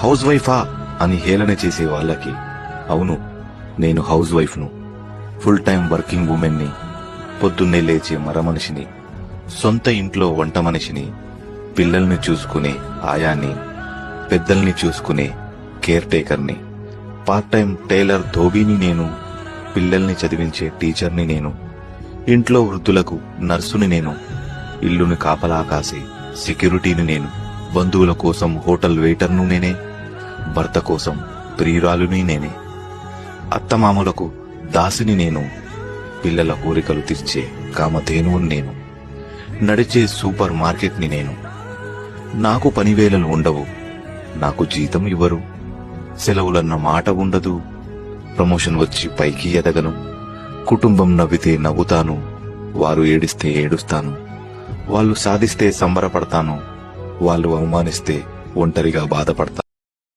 House వైఫా అని హేళన చేసే వాళ్ళకి, అవును, నేను హౌస్ వైఫ్ను. ఫుల్ టైం వర్కింగ్ ఉమెన్ని, పొద్దున్నే లేచే మరమనిషిని, సొంత ఇంట్లో వంట మనిషిని, పిల్లల్ని చూసుకునే ఆయాన్ని, పెద్దల్ని చూసుకునే కేర్ టేకర్ని, పార్ట్ టైం టైలర్ ధోబీని నేను, పిల్లల్ని చదివించే టీచర్ని నేను, ఇంట్లో వృద్ధులకు నర్సుని నేను, ఇల్లుని కాపలా కాసే సెక్యూరిటీని నేను, బంధువుల కోసం హోటల్ వెయిటర్ను నేనే, భర్త కోసం ప్రియురాలుని నేనే, అత్తమామలకు దాసిని నేను, పిల్లల కోరికలు తీర్చే కామధేనువుని నేను, నడిచే సూపర్ మార్కెట్ని నేను. నాకు పనివేళలు ఉండవు, నాకు జీతం ఇవ్వరు, సెలవులన్న మాట ఉండదు, ప్రమోషన్ వచ్చి పైకి ఎదగను, కుటుంబం నవ్వితే నవ్వుతాను, వారు ఏడిస్తే ఏడుస్తాను, వాళ్ళు సాధిస్తే సంబరపడతాను, వాళ్ళు అవమానిస్తే ఒంటరిగా బాధపడతాను.